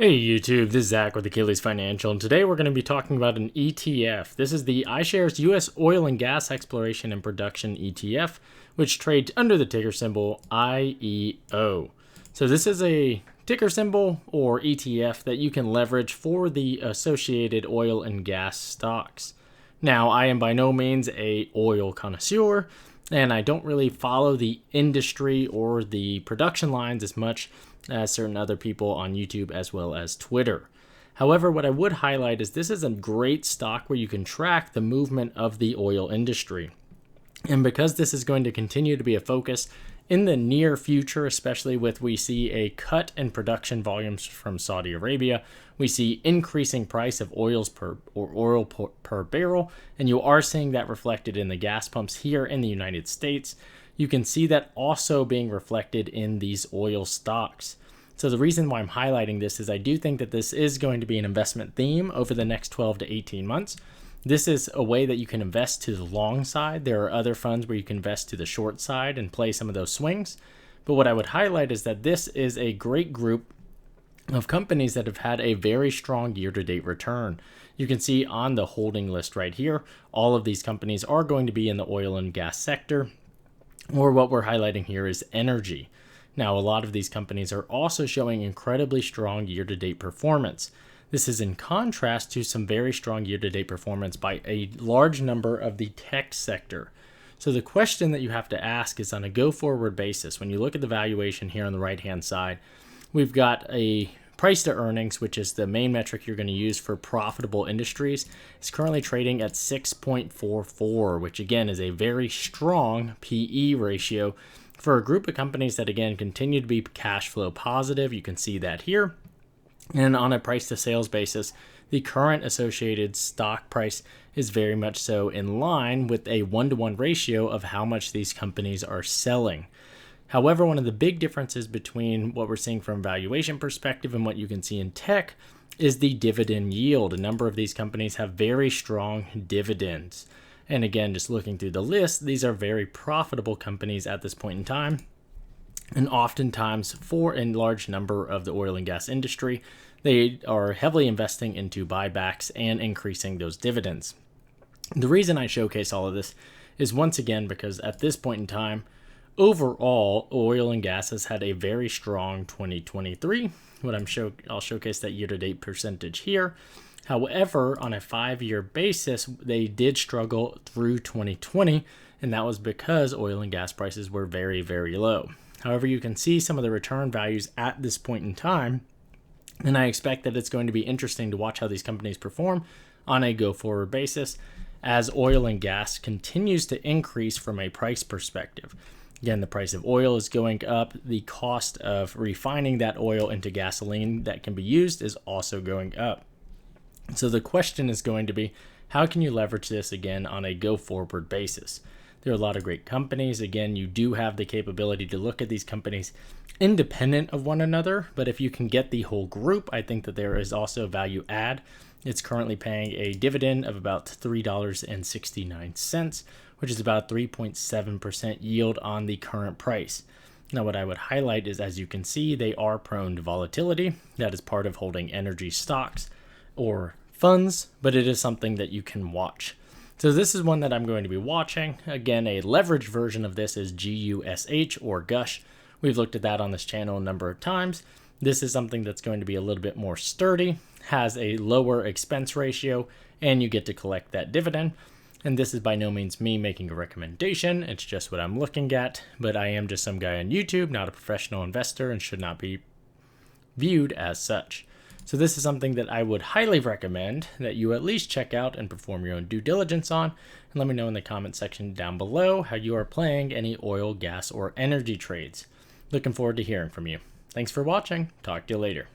Hey YouTube, this is Zach with Achilles Financial, and today we're going to be talking about an ETF. This is the iShares US Oil and Gas Exploration and Production ETF, which trades under the ticker symbol IEO. So this is a ticker symbol or ETF that you can leverage for the associated oil and gas stocks. Now, I am by no means a oil connoisseur, and I don't really follow the industry or the production lines as much as certain other people on YouTube as well as Twitter. However, what I would highlight is this is a great stock where you can track the movement of the oil industry. And because this is going to continue to be a focus in the near future, especially with we see a cut in production volumes from Saudi Arabia, we see increasing price of oil per barrel, and you are seeing that reflected in the gas pumps here in the United States. You can see that also being reflected in these oil stocks. So the reason why I'm highlighting this is I do think that this is going to be an investment theme over the next 12 to 18 months. This is a way that you can invest to the long side. There are other funds where you can invest to the short side and play some of those swings. But what I would highlight is that this is a great group of companies that have had a very strong year-to-date return. You can see on the holding list right here, all of these companies are going to be in the oil and gas sector, or what we're highlighting here is energy. Now, a lot of these companies are also showing incredibly strong year-to-date performance. This is in contrast to some very strong year-to-date performance by a large number of the tech sector. So the question that you have to ask is on a go-forward basis. When you look at the valuation here on the right-hand side, we've got a price to earnings, which is the main metric you're going to use for profitable industries. It's currently trading at 6.44, which again is a very strong PE ratio for a group of companies that again continue to be cash flow positive. You can see that here. And on a price to sales basis, the current associated stock price is very much so in line with a 1-to-1 ratio of how much these companies are selling. However, one of the big differences between what we're seeing from a valuation perspective and what you can see in tech is the dividend yield. A number of these companies have very strong dividends. And again, just looking through the list, these are very profitable companies at this point in time. And oftentimes, for a large number of the oil and gas industry, they are heavily investing into buybacks and increasing those dividends. The reason I showcase all of this is once again because at this point in time, overall, oil and gas has had a very strong 2023. I'll showcase that year-to-date percentage here. However, on a 5-year basis, they did struggle through 2020, and that was because oil and gas prices were very, very low. However, you can see some of the return values at this point in time, and I expect that it's going to be interesting to watch how these companies perform on a go-forward basis as oil and gas continues to increase from a price perspective. Again, the price of oil is going up. The cost of refining that oil into gasoline that can be used is also going up. So the question is going to be, how can you leverage this again on a go-forward basis? There are a lot of great companies. Again, you do have the capability to look at these companies independent of one another, but if you can get the whole group, I think that there is also value add. It's currently paying a dividend of about $3.69, which is about 3.7% yield on the current price. Now, what I would highlight is, as you can see, they are prone to volatility. That is part of holding energy stocks or funds, but it is something that you can watch. So this is one that I'm going to be watching. Again, a leveraged version of this is GUSH or GUSH. We've looked at that on this channel a number of times. This is something that's going to be a little bit more sturdy, has a lower expense ratio, and you get to collect that dividend. And this is by no means me making a recommendation. It's just what I'm looking at, but I am just some guy on YouTube, not a professional investor, and should not be viewed as such. So this is something that I would highly recommend that you at least check out and perform your own due diligence on. And let me know in the comment section down below how you are playing any oil, gas, or energy trades. Looking forward to hearing from you. Thanks for watching. Talk to you later.